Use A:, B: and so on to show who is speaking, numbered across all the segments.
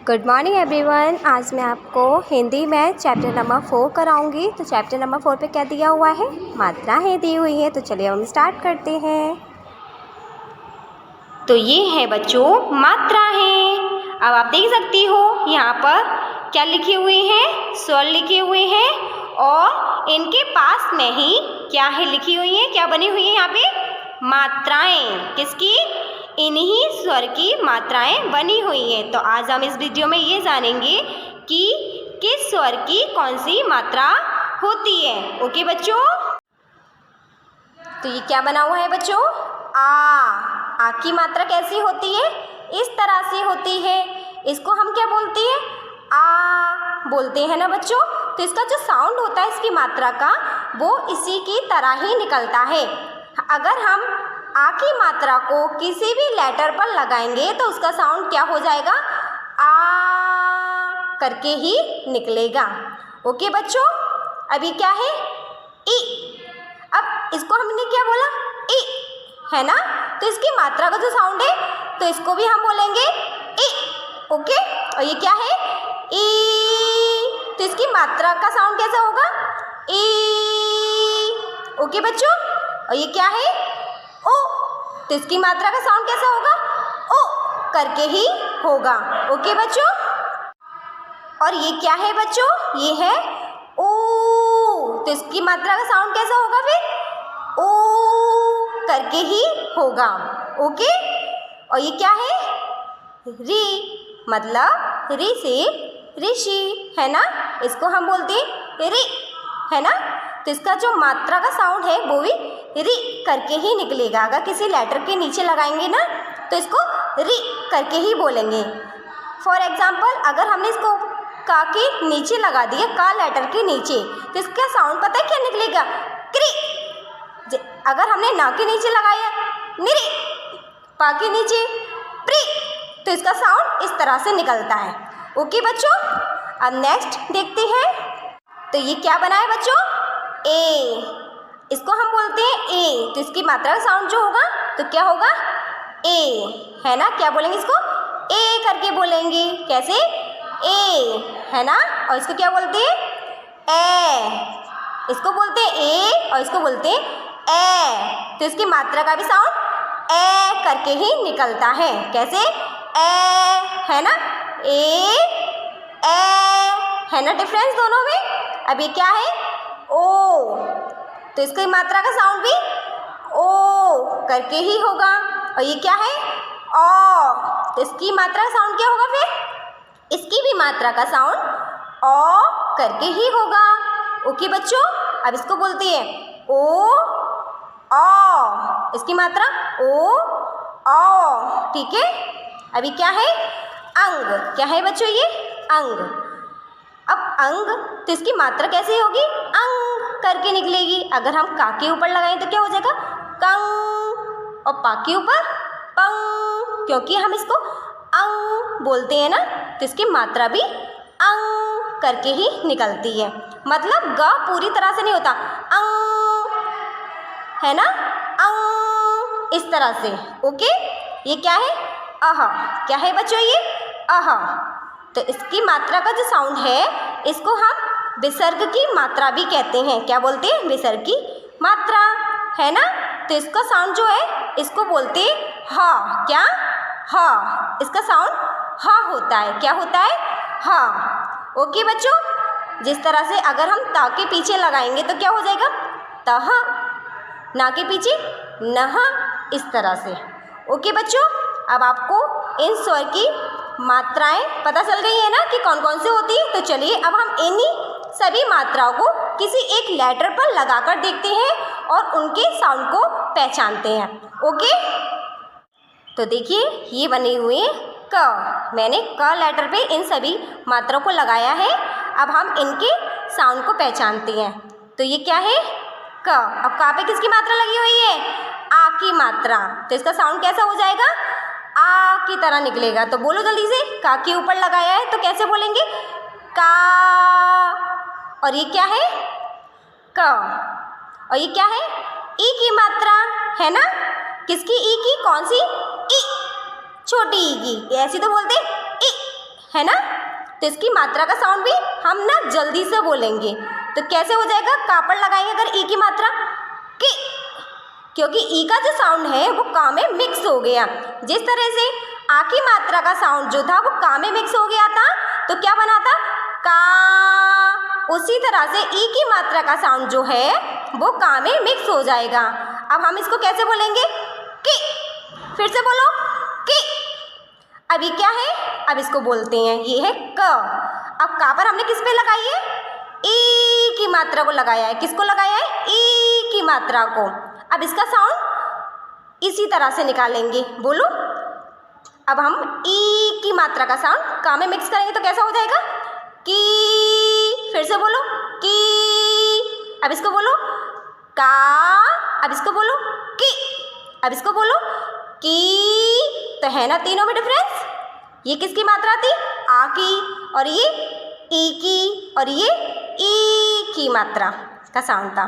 A: Good morning everyone. आज मैं आपको हिंदी में चैप्टर नंबर 4 कराऊंगी। तो चैप्टर नंबर 4 पे क्या दिया हुआ है? मात्राएं दी हुई है। तो चलिए हम स्टार्ट करते हैं। तो ये है बच्चों मात्राएं। अब आप देख सकती हो यहाँ पर क्या लिखे हुए हैं? स्वर लिखे हुए हैं और इनके पास में ही क्या है लिखी हुई है, क्या बनी हुई है यहाँ पे? मात्राएं। किसकी? इन्हीं स्वर की मात्राएं बनी हुई हैं। तो आज हम इस वीडियो में ये जानेंगे कि किस स्वर की कौन सी मात्रा होती है। ओके बच्चों, तो ये क्या बना हुआ है बच्चों? आ की मात्रा कैसी होती है? इस तरह से होती है। इसको हम क्या बोलते हैं? आ बोलते हैं ना बच्चों। तो इसका जो साउंड होता है इसकी मात्रा का, वो इसी की तरह ही निकलता है। अगर हम आ की मात्रा को किसी भी लेटर पर लगाएंगे तो उसका साउंड क्या हो जाएगा? आ करके ही निकलेगा। ओके बच्चों, अभी क्या है? ई। अब इसको हमने क्या बोला? ई, है ना? तो इसकी मात्रा का जो साउंड है तो इसको भी हम बोलेंगे ई। ओके, और ये क्या है? ई। तो इसकी मात्रा का साउंड कैसा होगा? ई। ओके बच्चों, और ये क्या है? ओ। तो इसकी मात्रा का साउंड कैसा होगा? ओ करके ही होगा। ओके बच्चों, और ये क्या है बच्चों? ये है ओ। तो इसकी मात्रा का साउंड कैसा होगा फिर? ओ करके ही होगा। ओके, और ये क्या है? री, मतलब री से ऋषि, है ना? इसको हम बोलते हैं री, है ना? तो इसका जो मात्रा का साउंड है वो भी री करके ही निकलेगा। अगर किसी लेटर के नीचे लगाएंगे ना तो इसको री करके ही बोलेंगे। फॉर एग्जाम्पल, अगर हमने इसको का के नीचे लगा दिया, का लेटर के नीचे, तो इसका साउंड पता है क्या निकलेगा? क्री। अगर हमने ना के नीचे लगाया निरी, पा के नीचे प्री, तो इसका साउंड इस तरह से निकलता है। ओके बच्चों, अब नेक्स्ट देखते हैं। तो ये क्या बना है बच्चों? ए। इसको हम बोलते हैं ए। तो इसकी मात्रा का साउंड जो होगा तो क्या होगा? ए, है ना? क्या बोलेंगे इसको? ए करके बोलेंगे। कैसे? ए, है ना? और इसको क्या बोलते हैं? ए। इसको बोलते हैं ए और इसको बोलते हैं ए। तो इसकी मात्रा का भी साउंड ए करके ही निकलता है। कैसे? ए, है ना? ए है ना? डिफरेंस दोनों में। अब ये क्या है? ओ। तो इसकी मात्रा का साउंड भी ओ करके ही होगा। और ये क्या है? ओ। तो इसकी मात्रा का साउंड क्या होगा फिर? इसकी भी मात्रा का साउंड ओ करके ही होगा। ओके बच्चों, अब इसको बोलते हैं ओ इसकी मात्रा ओ। ठीक है। अभी क्या है? अंग। क्या है बच्चों? ये अंग। अब अंग, तो इसकी मात्रा कैसे होगी? अंग करके निकलेगी। अगर हम का के ऊपर लगाएं तो क्या हो जाएगा? कंग। और पा के ऊपर पंग, क्योंकि हम इसको अंग बोलते हैं ना, तो इसकी मात्रा भी अंग करके ही निकलती है। मतलब ग पूरी तरह से नहीं होता, अंग, है ना? अंग, इस तरह से। ओके, ये क्या है? अह। क्या है बच्चों? ये अह। तो इसकी मात्रा का जो साउंड है इसको हम विसर्ग की मात्रा भी कहते हैं। क्या बोलते हैं? विसर्ग की मात्रा, है ना? तो इसका साउंड जो है इसको बोलते हैं ह। क्या? ह। इसका साउंड ह होता है। क्या होता है? ह। ओके बच्चों, जिस तरह से अगर हम ता के पीछे लगाएंगे तो क्या हो जाएगा? तह। ना के पीछे नह, इस तरह से। ओके बच्चों, अब आपको इन स्वर की मात्राएं पता चल गई है ना कि कौन कौन सी होती है। तो चलिए अब हम इन्हीं सभी मात्राओं को किसी एक लेटर पर लगाकर देखते हैं और उनके साउंड को पहचानते हैं। ओके, तो देखिए ये बने हुए क। मैंने क लेटर पे इन सभी मात्राओं को लगाया है। अब हम इनके साउंड को पहचानते हैं। तो ये क्या है? क। अब का पे किसकी मात्रा लगी हुई है? आ की मात्रा। तो इसका साउंड कैसा हो जाएगा? आ की तरह निकलेगा। तो बोलो जल्दी से, का के ऊपर लगाया है तो कैसे बोलेंगे? का। और ये क्या है? क। और ये क्या है? ई की मात्रा, है ना? किसकी? ई की। कौन सी? ई, छोटी ई की। ऐसी तो बोलते ई, है ना। तो इसकी मात्रा का साउंड भी हम ना जल्दी से बोलेंगे। तो कैसे हो जाएगा, का पर लगाएंगे अगर ई की मात्रा कि, क्योंकि ई का जो साउंड है वो का में मिक्स हो गया। जिस तरह से आ की मात्रा का साउंड जो था वो का में मिक्स हो गया था, तो क्या बना था, का। उसी तरह से ई की मात्रा का साउंड जो है वो का में मिक्स हो जाएगा। अब हम इसको कैसे बोलेंगे, कि। फिर से बोलो, कि। अभी क्या है, अब इसको बोलते हैं, ये है क। अब का पर हमने किस पे लगाई है, ई की मात्रा को लगाया है। किसको लगाया है, ई की मात्रा को। अब इसका साउंड इसी तरह से निकालेंगे, बोलो। अब हम ई की मात्रा का साउंड का में मिक्स करेंगे तो कैसा हो जाएगा, की। फिर से बोलो, की। अब इसको बोलो, का। अब इसको बोलो, कि। अब इसको बोलो, की। तो है ना तीनों में डिफरेंस। ये किसकी मात्रा थी, आ की, और ये ई की, और ये ई की मात्रा का साउंड था,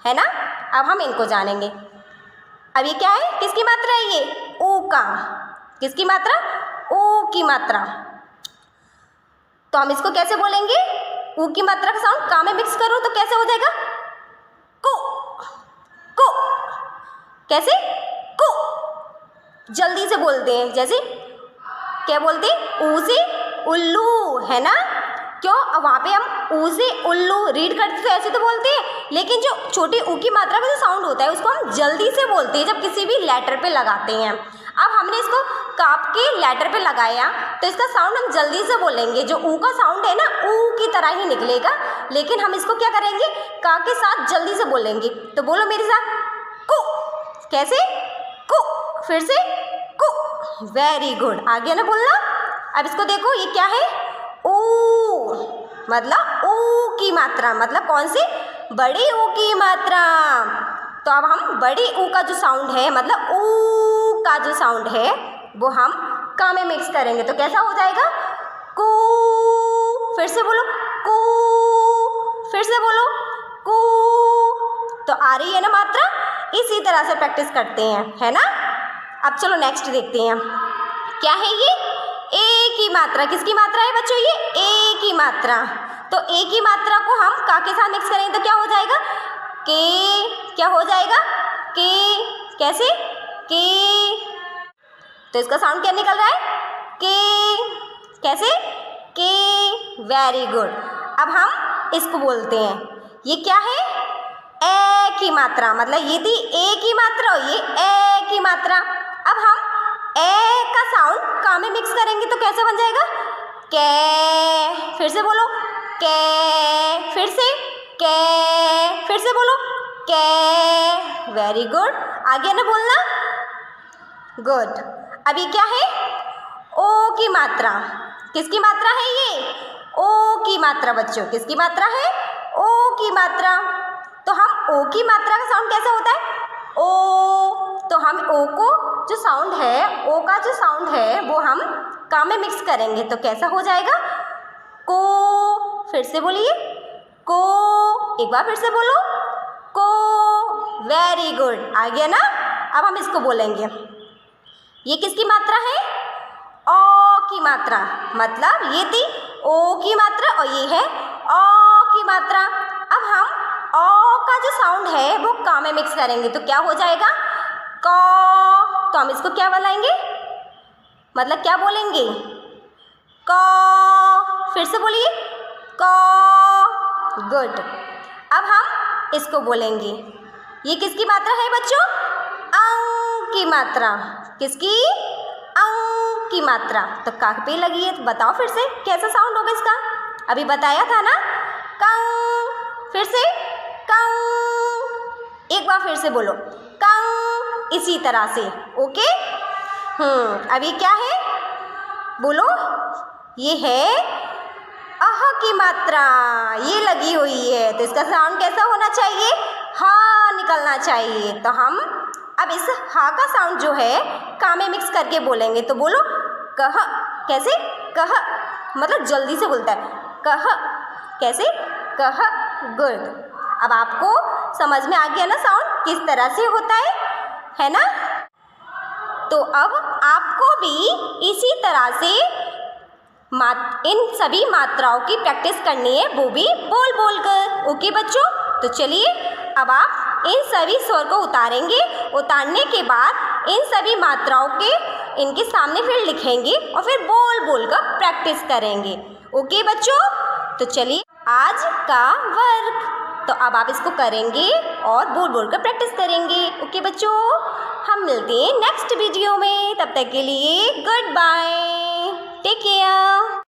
A: है ना। अब हम इनको जानेंगे। अब ये क्या है, किसकी मात्रा है, ये ऊ का। किसकी मात्रा, ऊ की मात्रा। तो हम इसको कैसे बोलेंगे, ऊ की मात्रा का साउंड का में मिक्स करो तो कैसे हो जाएगा, को। को कैसे, को। जल्दी से बोलते हैं, जैसे क्या बोलते हैं, ऊ से उल्लू, है ना। क्यों, अब वहाँ पे हम ऊ से उल्लू रीड करते तो ऐसे तो बोलते हैं, लेकिन जो छोटी ऊ की मात्रा का जो साउंड होता है उसको हम जल्दी से बोलते हैं जब किसी भी लेटर पे लगाते हैं। अब हमने इसको काप के लेटर पे लगाया तो इसका साउंड हम जल्दी से बोलेंगे। जो ऊ का साउंड है ना, ऊ की तरह ही निकलेगा, लेकिन हम इसको क्या करेंगे, का के साथ जल्दी से बोलेंगे। तो बोलो मेरे साथ, को। कैसे, को। फिर से, को। वेरी गुड, आ गया ना बोलना। अब इसको देखो, ये क्या है, ऊ, मतलब ऊ की मात्रा, मतलब कौन सी, बड़ी ऊ की मात्रा। तो अब हम बड़ी ऊ का जो साउंड है, मतलब ऊ का जो साउंड है वो हम का में मिक्स करेंगे तो कैसा हो जाएगा, कू। फिर से बोलो, कू। फिर से बोलो, कू। तो आ रही है ना मात्रा। इसी तरह से प्रैक्टिस करते हैं, है ना। अब चलो नेक्स्ट देखते हैं, क्या है ये, ए की मात्रा। किसकी मात्रा है बच्चों, ये ए की मात्रा। तो ए की मात्रा को हम का के साथ मिक्स करेंगे तो क्या हो जाएगा, के। क्या हो जाएगा, के। कैसे, के। तो इसका साउंड क्या निकल रहा है, के। कैसे, के। Very good. अब हम इसको बोलते हैं, ये क्या है, ए की मात्रा, मतलब ये थी ए की मात्रा और ये ए की मात्रा। अब हम ए का साउंड का में मिक्स करेंगे तो कैसे बन जाएगा, के। फिर से बोलो, के। फिर से, के। फिर से बोलो, के। वेरी गुड, आगे ना बोलना, गुड। अभी क्या है, ओ की मात्रा। किसकी मात्रा है ये, ओ की मात्रा बच्चों। किसकी मात्रा है, ओ की मात्रा। तो हम ओ की मात्रा का साउंड कैसा होता है, ओ। तो हम ओ को जो साउंड है, ओ का जो साउंड है वो हम का में मिक्स करेंगे तो कैसा हो जाएगा, को। फिर से बोलिए, को। एक बार फिर से बोलो, को। वेरी गुड, आ गया ना। अब हम इसको बोलेंगे, ये किसकी मात्रा है, ओ की मात्रा। मतलब ये थी ओ की मात्रा और ये है ओ की मात्रा। अब हम ओ का जो साउंड है वो का में मिक्स करेंगे तो क्या हो जाएगा, क। तो हम इसको क्या बनाएंगे, मतलब क्या बोलेंगे, क। फिर से बोलिए, क। गुड। अब हम इसको बोलेंगे, ये किसकी मात्रा है बच्चों, अंग की मात्रा। किसकी, अंग की मात्रा। तो का पे लगी है, तो बताओ फिर से कैसा साउंड होगा इसका, अभी बताया था ना, कंग। फिर से, कंग। एक बार फिर से बोलो, कंग। इसी तरह से, ओके। अभी क्या है, बोलो, ये है अह की मात्रा, ये लगी हुई है तो इसका साउंड कैसा होना चाहिए, हा निकलना चाहिए। तो हम अब इस हा का साउंड जो है का में मिक्स करके बोलेंगे तो बोलो, कह। कैसे, कह, मतलब जल्दी से बोलता है, कह। कैसे, कह। गुड। अब आपको समझ में आ गया ना साउंड किस तरह से होता है ना। तो अब आपको भी इसी तरह से इन सभी मात्राओं की प्रैक्टिस करनी है, वो भी बोल बोल कर। ओके बच्चों, तो चलिए अब आप इन सभी स्वर को उतारेंगे। उतारने के बाद इन सभी मात्राओं के इनके सामने फिर लिखेंगे और फिर बोल बोल कर प्रैक्टिस करेंगे। ओके बच्चों, तो चलिए आज का वर्क, तो अब आप इसको करेंगे और बोल बोल कर प्रैक्टिस करेंगे। ओके बच्चों, हम मिलते हैं नेक्स्ट वीडियो में। तब तक के लिए गुड बाय, टेक केयर।